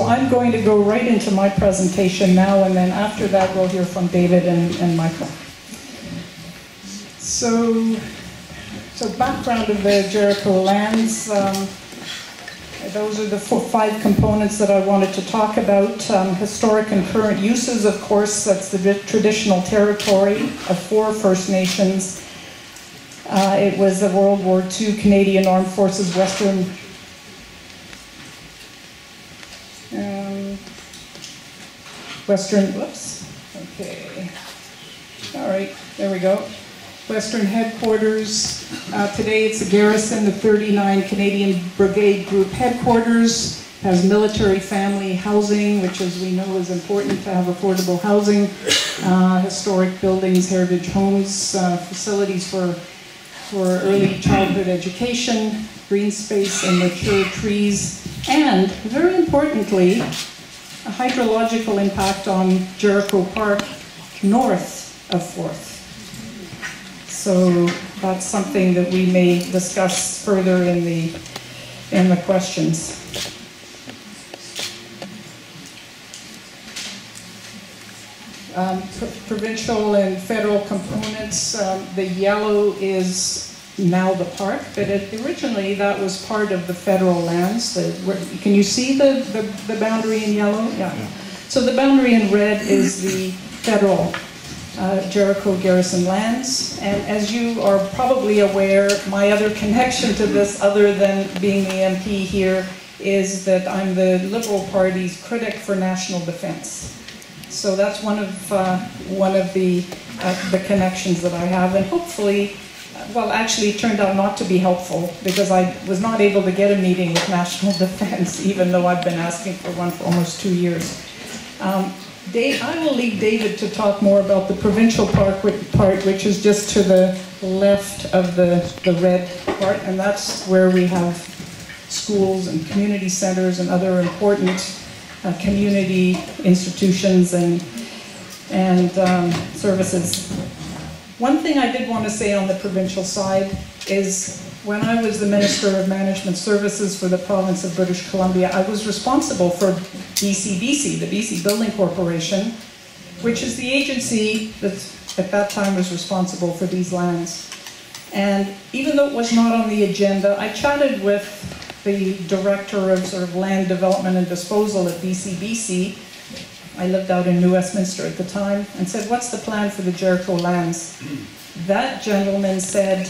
I'm going to go right into my presentation now, and then after that we'll hear from David and Michael. So background of the Jericho lands. Those are the 5 components that I wanted to talk about. Historic and current uses, of course, that's the traditional territory of 4 First Nations. It was the World War II Canadian Armed Forces Western whoops, okay. All right, there we go. Western headquarters. Today it's a garrison, the 39 Canadian Brigade Group headquarters. Has military family housing, which as we know is important to have affordable housing. Historic buildings, heritage homes, facilities for early childhood education, green space and mature trees, and very importantly, a hydrological impact on Jericho Park north of 4th. So that's something that we may discuss further in the questions. Provincial and federal components. The yellow is now the park, but originally that was part of the federal lands. Can you see the boundary in yellow? Yeah. So the boundary in red is the federal Jericho garrison lands, and as you are probably aware, my other connection to this, other than being the MP here, is that I'm the Liberal Party's critic for national defense. So that's one of the connections that I have, and hopefully, well, actually it turned out not to be helpful because I was not able to get a meeting with national defense, even though I've been asking for one for almost 2 years. I will leave David to talk more about the provincial part, which is just to the left of the red part, and that's where we have schools and community centers and other important community institutions and services. One thing I did want to say on the provincial side is when I was the Minister of Management Services for the province of British Columbia, I was responsible for BCBC, the BC Building Corporation, which is the agency that at that time was responsible for these lands. And even though it was not on the agenda, I chatted with the Director of sort of Land Development and Disposal at BCBC. I lived out in New Westminster at the time, and said, what's the plan for the Jericho lands? That gentleman said,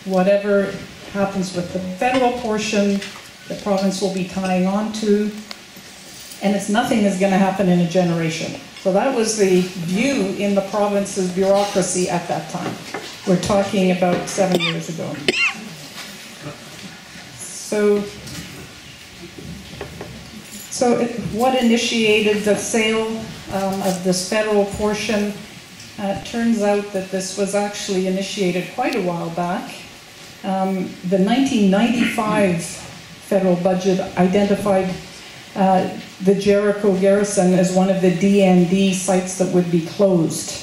whatever happens with the federal portion, the province will be tying on to, and nothing is going to happen in a generation. So that was the view in the province's bureaucracy at that time. We're talking about 7 years ago. So what initiated the sale of this federal portion? It turns out that this was actually initiated quite a while back. The 1995 federal budget identified the Jericho garrison as one of the DND sites that would be closed.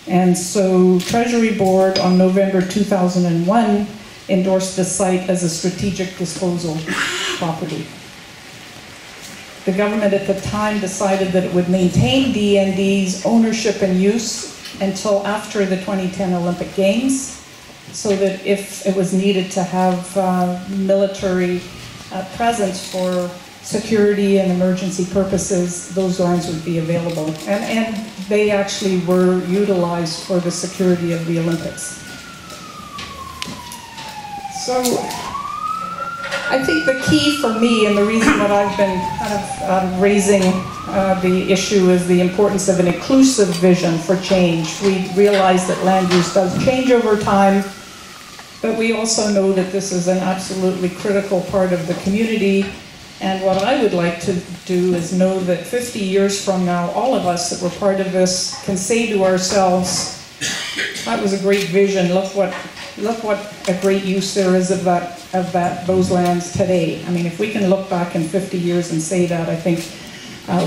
And so Treasury Board on November 2001 endorsed the site as a strategic disposal property. The government at the time decided that it would maintain DND's ownership and use until after the 2010 Olympic Games, so that if it was needed to have military presence for security and emergency purposes, those lands would be available. And they actually were utilized for the security of the Olympics. So I think the key for me, and the reason that I've been kind of raising the issue, is the importance of an inclusive vision for change. We realize that land use does change over time, but we also know that this is an absolutely critical part of the community. And what I would like to do is know that 50 years from now, all of us that were part of this can say to ourselves, that was a great vision, look what a great use there is of those lands today. I mean, if we can look back in 50 years and say that, I think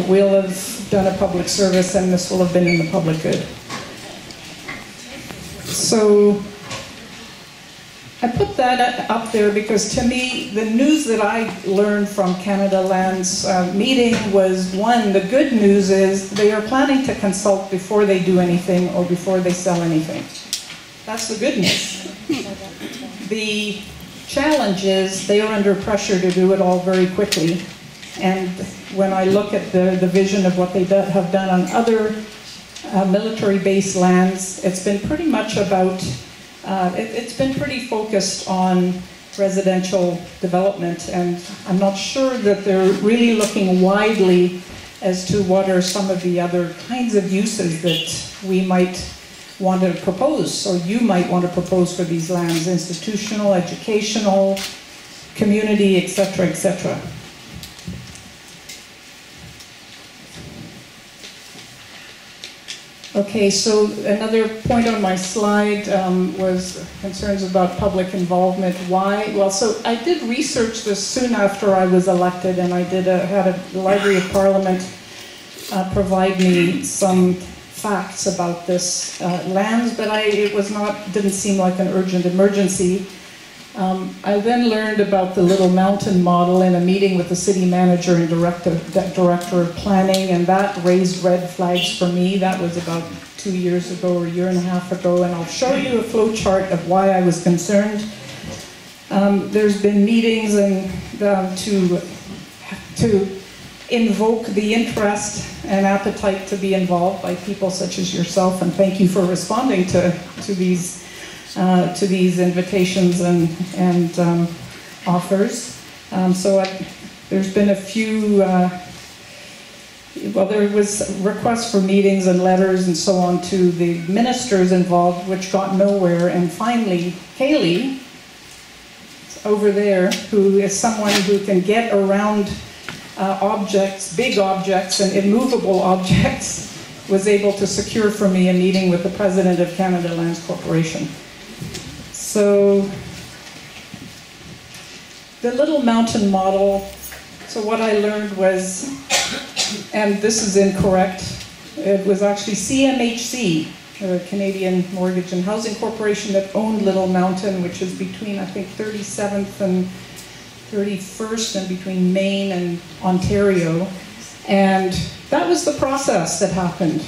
we'll have done a public service, and this will have been in the public good. So I put that up there because to me, the news that I learned from Canada Land's meeting was, one, the good news is they are planning to consult before they do anything or before they sell anything. That's the good news. The challenge is they are under pressure to do it all very quickly. And when I look at the vision of what they have done on other military-based lands, it's been pretty much about it's been pretty focused on residential development, and I'm not sure that they're really looking widely as to what are some of the other kinds of uses that we might want to propose, or you might want to propose for these lands: institutional, educational, community, etc., etc. Okay, so another point on my slide was concerns about public involvement. Why? Well, so I did research this soon after I was elected, and I had a Library of Parliament provide me some facts about this lands, but it didn't seem like an urgent emergency. I then learned about the Little Mountain model in a meeting with the city manager and director of planning, and that raised red flags for me. That was about 2 years ago or a year and a half ago, and I'll show you a flow chart of why I was concerned. There's been meetings and to invoke the interest and appetite to be involved by people such as yourself, and thank you for responding to these invitations and offers. There's been a few, there was requests for meetings and letters and so on to the ministers involved, which got nowhere. And finally, Kaylee, over there, who is someone who can get around objects, big objects and immovable objects, was able to secure for me a meeting with the president of Canada Lands Corporation. So, the Little Mountain model, so what I learned was, and this is incorrect, it was actually CMHC, the Canadian Mortgage and Housing Corporation, that owned Little Mountain, which is between, I think, 37th and 31st, and between Maine and Ontario. And that was the process that happened.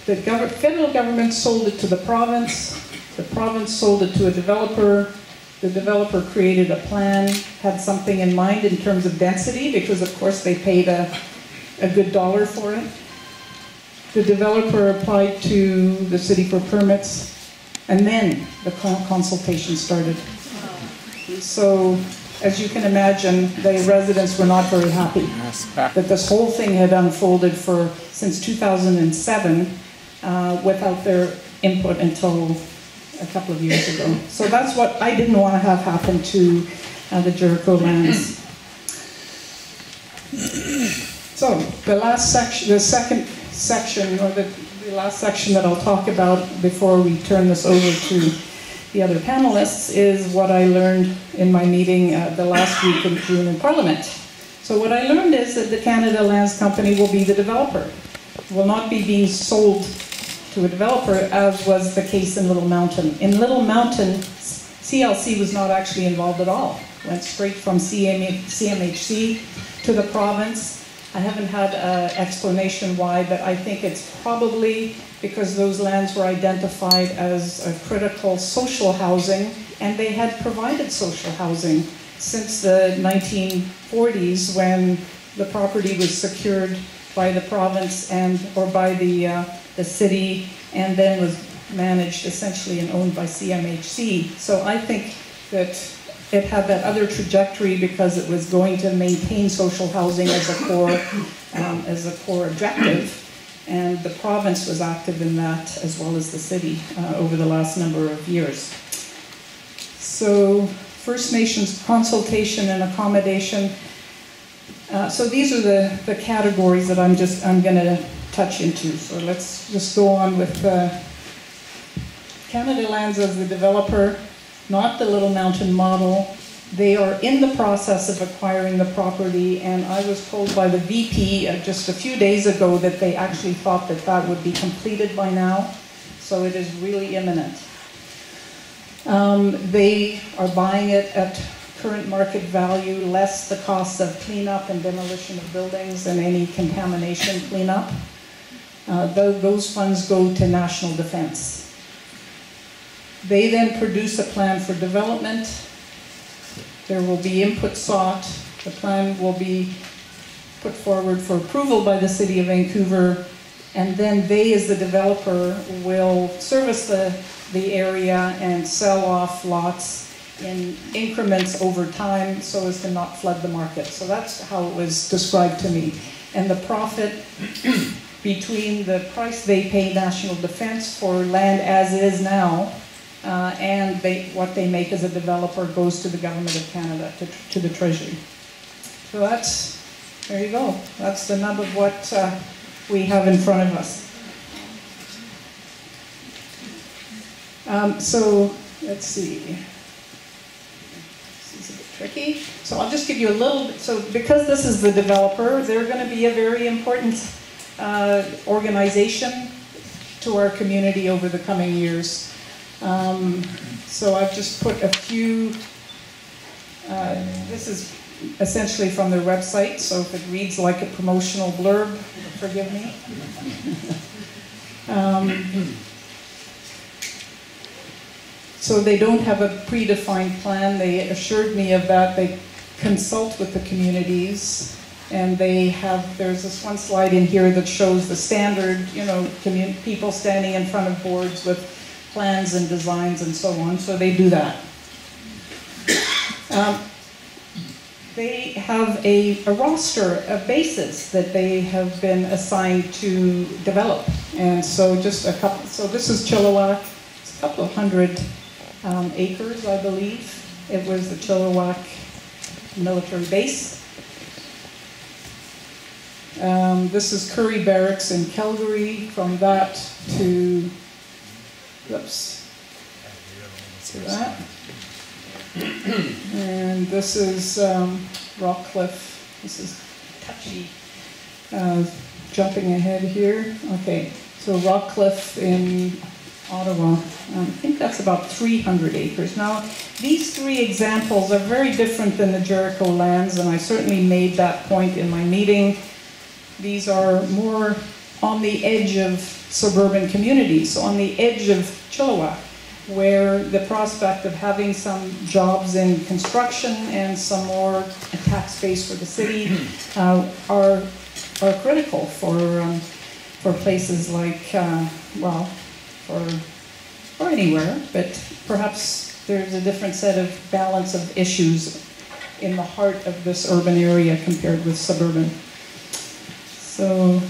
The federal government sold it to the province sold it to a developer. The developer created a plan, had something in mind in terms of density, because of course they paid a good dollar for it. The developer applied to the city for permits, and then the consultation started. So, as you can imagine, the residents were not very happy that this whole thing had unfolded since 2007 without their input until a couple of years ago. So that's what I didn't want to have happen to the Jericho lands. So the second section, or the last section that I'll talk about before we turn this over to the other panelists, is what I learned in my meeting the last week in June in Parliament. So what I learned is that the Canada Lands Company will be the developer. It will not be being sold to a developer, as was the case in Little Mountain. In Little Mountain, CLC was not actually involved at all. Went straight from CMHC to the province. I haven't had an explanation why, but I think it's probably because those lands were identified as a critical social housing, and they had provided social housing since the 1940s, when the property was secured by the province or by the city, and then was managed essentially and owned by CMHC. So I think that it had that other trajectory because it was going to maintain social housing as a core objective, and the province was active in that as well as the city over the last number of years. So First Nations consultation and accommodation. So these are the categories that I'm going to touch into. So let's just go on with Canada Lands as the developer, not the Little Mountain model. They are in the process of acquiring the property, and I was told by the VP just a few days ago that they actually thought that would be completed by now. So it is really imminent. They are buying it at current market value, less the cost of cleanup and demolition of buildings and any contamination cleanup. Those funds go to national defense. They then produce a plan for development. There will be input sought. The plan will be put forward for approval by the City of Vancouver, and then they, as the developer, will service the area and sell off lots in increments over time so as to not flood the market. So that's how it was described to me. And the profit between the price they pay National Defense for land as is now and what they make as a developer goes to the Government of Canada, to the Treasury. So there you go. That's the nub of what we have in front of us. So let's see. This is a bit tricky. So I'll just give you a little bit. So because this is the developer, they're going to be a very important organization to our community over the coming years. So I've just put a few. This is essentially from their website, so if it reads like a promotional blurb, forgive me. So they don't have a predefined plan. They assured me of that. They consult with the communities, and there's this one slide in here that shows the standard, people standing in front of boards with plans and designs and so on, so they do that. They have a roster of bases that they have been assigned to develop. And so so this is Chilliwack. It's a couple of hundred acres, I believe. It was the Chilliwack military base. This is Curry Barracks in Calgary. From that to, to that. And this is Rockcliffe. This is touchy. Jumping ahead here. Okay, so Rockcliffe in Ottawa. I think that's about 300 acres. Now, these three examples are very different than the Jericho lands, and I certainly made that point in my meeting. These are more on the edge of suburban communities, so on the edge of Chilliwack, where the prospect of having some jobs in construction and some more tax base for the city are critical for places like, or anywhere, but perhaps there's a different set of balance of issues in the heart of this urban area compared with suburban. So,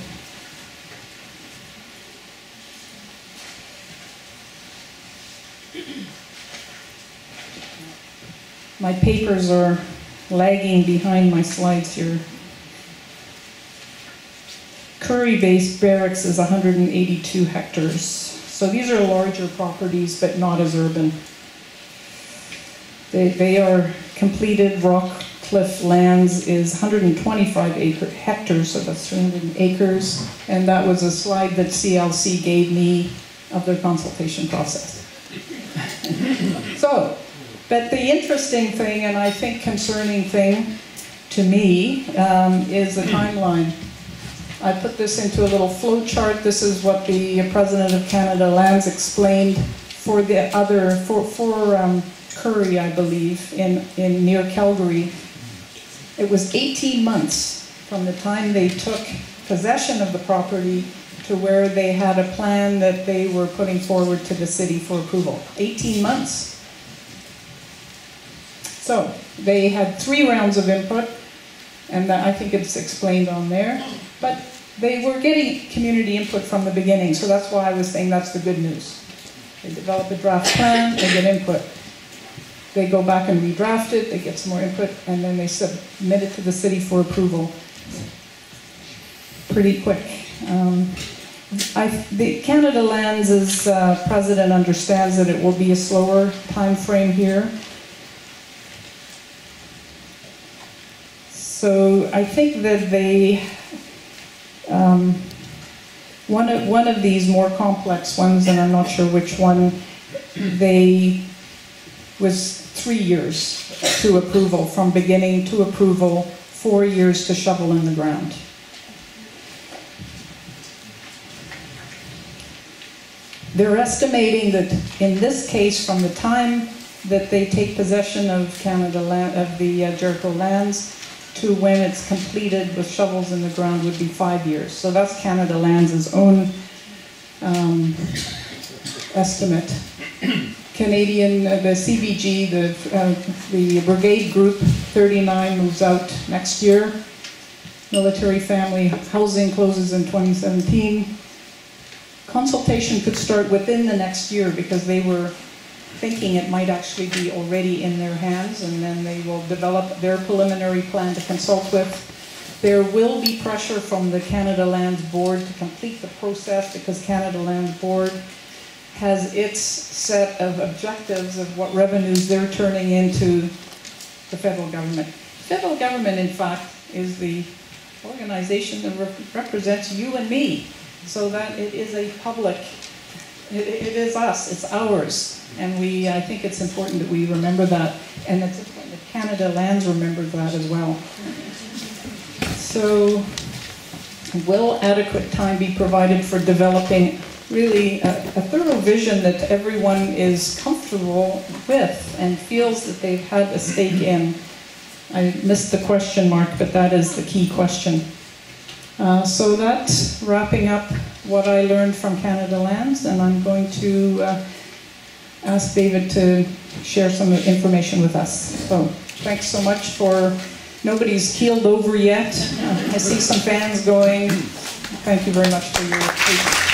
my papers are lagging behind my slides here. Curry-based barracks is 182 hectares. So these are larger properties, but not as urban. They are completed. Rockcliffe lands is 125 hectares, so that's 300 acres. And that was a slide that CLC gave me of their consultation process. So, but the interesting thing, and I think concerning thing to me, is the timeline. I put this into a little flow chart. This is what the President of Canada Lands explained for the other, for Curry, I believe, in near Calgary. It was 18 months from the time they took possession of the property to where they had a plan that they were putting forward to the city for approval. 18 months. So they had 3 rounds of input, and I think it's explained on there. But they were getting community input from the beginning, so that's why I was saying that's the good news. They develop a draft plan, they get input. They go back and redraft it, they get some more input, and then they submit it to the city for approval. Pretty quick. The Canada Lands' president understands that it will be a slower time frame here. So I think that they, one of these more complex ones, and I'm not sure which one, they was 3 years to approval, from beginning to approval, 4 years to shovel in the ground. They're estimating that in this case, from the time that they take possession of the Jericho lands to when it's completed with shovels in the ground would be 5 years. So that's Canada Lands' own estimate. Canadian, the CBG, the Brigade Group 39 moves out next year. Military family housing closes in 2017. Consultation could start within the next year because they were thinking it might actually be already in their hands, and then they will develop their preliminary plan to consult with. There will be pressure from the Canada Lands Board to complete the process because Canada Lands Board has its set of objectives of what revenues they're turning into the federal government. The federal government, in fact, is the organization that represents you and me, so that it is a public, it is us, it's ours. And I think it's important that we remember that, and it's important that Canada Lands remembers that as well. So, will adequate time be provided for developing really a thorough vision that everyone is comfortable with and feels that they've had a stake in? I missed the question mark, but that is the key question. So that's wrapping up what I learned from Canada Lands, and I'm going to ask David to share some information with us. So thanks so much for, nobody's keeled over yet. I see some fans going. Thank you very much for your patience.